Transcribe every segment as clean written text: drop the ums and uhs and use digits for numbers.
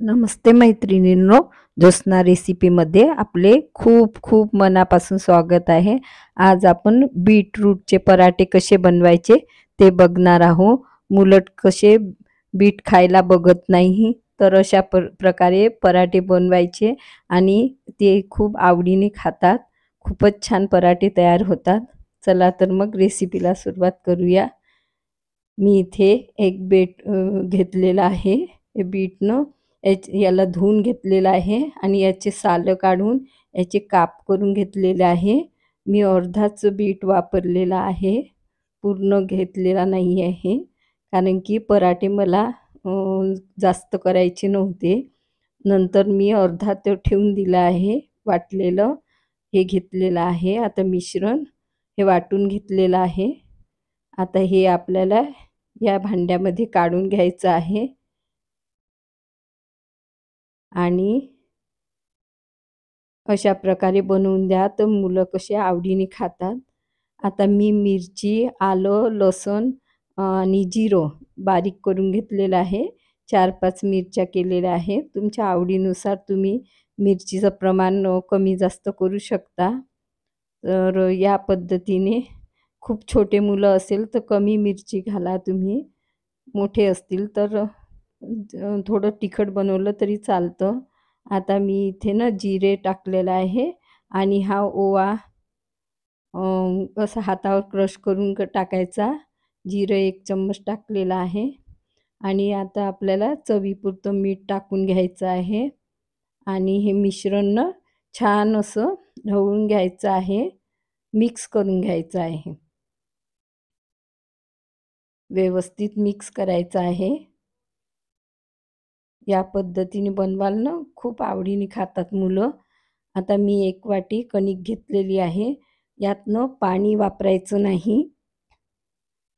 नमस्ते मैत्रिणींनो, ज्योत्स्ना रेसिपीमध्ये आपले खूप खूप मनापासून स्वागत आहे। आज आपण बीटरूटचे पराठे कसे बनवायचे ते बघणार आहोत। मुलं कसे बीट खायला बघत नाही, तर अशा प्रकारे पराठे बनवायचे आणि ते खूप आवडीने खातात। खूपच छान पराठे तयार होतात। चला तर मग रेसिपीला सुरुवात करूया। मी इथे एक बीट घेतलेला आहे। हे बीटनं याला धुवून घेतलेलं आहे आणि याचे सालं काढून याचे काप करून घेतलेले आहे। मी अर्धाच बीट वापरलेला आहे, पूर्ण घेतलेला नाही आहे, कारण की पराठे मला जास्त करायचे नव्हते। नंतर मी अर्धा तो ठेवून दिला आहे वाटलेलं। हे घेतलेलं आहे आता मिश्रण, हे वाटून घेतलेलं आहे। आता हे आपल्याला या भांड्यामध्ये काढून घ्यायचं आहे आणि अशा प्रकारे बनवून द्या तर मुलं कसे आवडीने खातात। आता मी मिरची, आलं, लसूण आणि जिरं बारीक करून घेतलेलं आहे। 4-5 मिरच्या केलेल्या आहेत। तुमच्या आवडीनुसार तुम्ही मिरचीचं प्रमाण कमी जास्त करू शकता। तर या पद्धतीने खूप छोटे मुलं असेल तर कमी मिरची घाला तुम्ही, मोठे असतील तर थोडं तिखट बनवलं तरी चालतं। आता मी इथे ना जिरे टाकलेलं आहे आणि हा ओवा असा हातावर क्रश करून टाकायचा। जिरं 1 चम्मच टाकलेला आहे आणि आता आपल्याला चवीपुरतं मीठ टाकून घ्यायचं आहे आणि हे मिश्रण ना छान असं ढवळून घ्यायचं आहे, मिक्स करून घ्यायचं आहे। व्यवस्थित मिक्स करायचं आहे। या पद्धतीने बनवाल ना खूप आवडीने खातात मुलं। आता मी 1 वाटी कणिक घेतलेली आहे। यातनं पाणी वापरायचं नाही।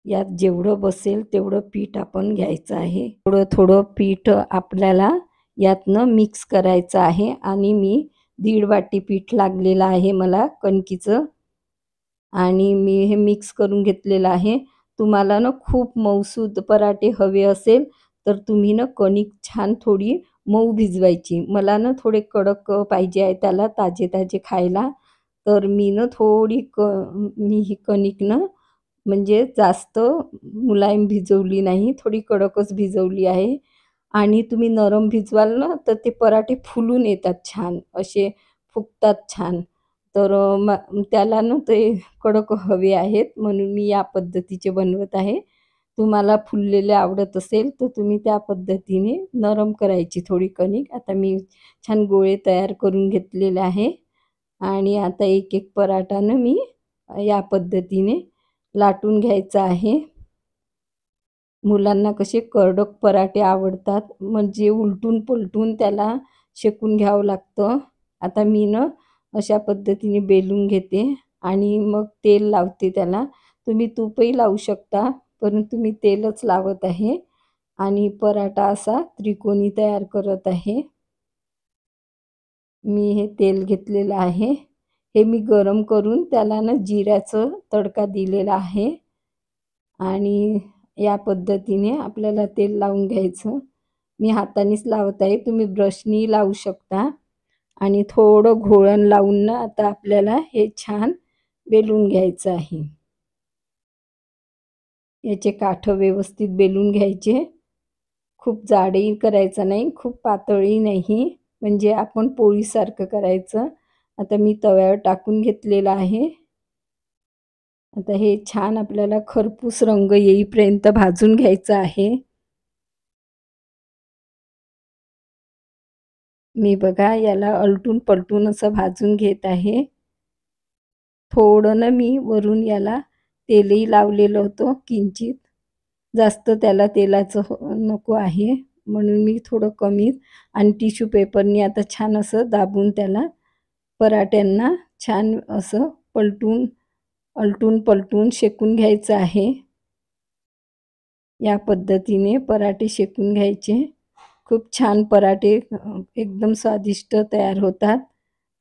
यात जेवढं बसेल तेवढं पीठ आपण घ्यायचं आहे। थोडं थोडं पीठ आपल्याला यातनं मिक्स करायचं आहे आणि मी 1.5 वाटी पीठ लागलेलं आहे मला कणकीचं आणि मी हे मिक्स करून घेतलेलं आहे। तुम्हाला ना खूप मऊसूद पराठे हवे असेल तर तुम्ही ना कणिक छान थोडी मऊ भिजवायची। मला ना थोडे कडक पाहिजे आहे त्याला ताजे खायला, तर मी ना थोडी मी ही कणिक ना म्हणजे जास्त मुलायम भिजवली नाही, थोडी कडकच भिजवली आहे। आणि तुम्ही नरम भिजवाल ना तर ते पराठे फुलून येतात छान, असे फुगतात छान। तर त्याला ना ते कडक हवे आहेत म्हणून मी या पद्धतीचे बनवत आहे। तुम्हाला फुललेले आवडत असेल तर तुम्ही त्या पद्धतीने नरम करायची थोडी कणिक। आता मी छान गोळे तयार करून घेतलेले आहे आणि आता एक पराठा ना मी या पद्धतीने लाटून घ्यायचा आहे। मुलांना कसे कडक पराठे आवडतात, म्हणजे उलटून पलटून त्याला शेकून घ्यावं लागतं। आता मी ना अशा पद्धतीने बेलून घेते आणि मग तेल लावते त्याला। तुम्ही तूपही लावू शकता, परंतु मी तेलच लावत आहे आणि पराठा असा त्रिकोणी तयार करत आहे। मी हे तेल घेतलेलं आहे, हे मी गरम करून त्याला ना जिऱ्याचं तडका दिलेला आहे आणि या पद्धतीने आपल्याला तेल लावून घ्यायचं। मी हातानेच लावत आहे, तुम्ही ब्रशनी लावू शकता आणि थोडं घोळण लावून ना आता आपल्याला हे छान बेलून घ्यायचं आहे। याचे काठ व्यवस्थित बेलून घ्यायचे, खूप जाडही करायचं नाही, खूप पातळही नाही, म्हणजे आपण पोळीसारखं करायचं। आता मी तव्यावर टाकून घेतलेलं आहे। आता हे छान आपल्याला खरपूस रंग येईपर्यंत भाजून घ्यायचं आहे। मी बघा याला अलटून पलटून असं भाजून घेत आहे। थोडं ना मी वरून याला तेलही लावलेलं होतं किंचित, जास्त त्याला तेलाचं नको आहे म्हणून मी थोडं कमी आणि टिश्यू पेपरनी आता छान असं दाबून त्याला पराठ्यांना छान असं अलटून पलटून शेकून घ्यायचं आहे। या पद्धतीने पराठे शेकून घ्यायचे। खूप छान पराठे एकदम स्वादिष्ट तयार होतात।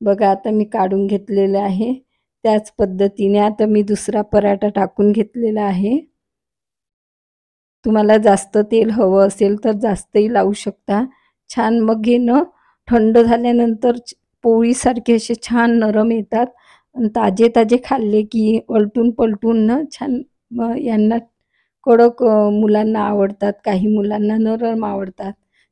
बघा आता मी काढून घेतलेले आहे। त्याच पद्धतीने आता मी दुसरा पराठा टाकून घेतलेला आहे। तुम्हाला जास्त तेल हवं असेल तर जास्तही लावू शकता, छान मग हे न थंड झाल्यानंतर पोळीसारखे असे छान नरम येतात आणि ताजे-ताजे खाल्ले की अलटून-पलटून ना छान यांना कडक मुलांना आवडतात, काही मुलांना नरम आवडतात.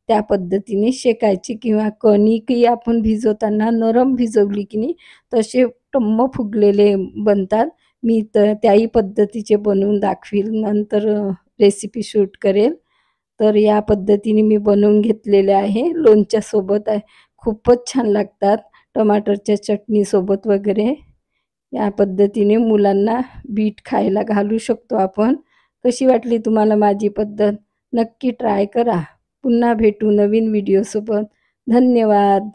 त्या पद्धतीने शेकायची किंवा कणिकही आपण भिजवताना नरम भिजवली की नाही तसे टम्म फुगलेले बनतात. मी तर त्याही पद्धतीचे बनवून दाखवील नंतर रेसिपी शूट करेल. तर या पद्धतीने मी बनवून घेतलेले आहे. लोणच्यासोबत आहे. खूपच छान लागतात. टमाटरच्या चटणीसोबत वगैरे. या पद्धतीने मुलांना बीट खायला घालू शकतो आपण. कशी वाटली तुम्हाला माझी पद्धत? नक्की ट्राय करा. पुन्हा भेटू नवीन व्हिडिओसोबत. धन्यवाद.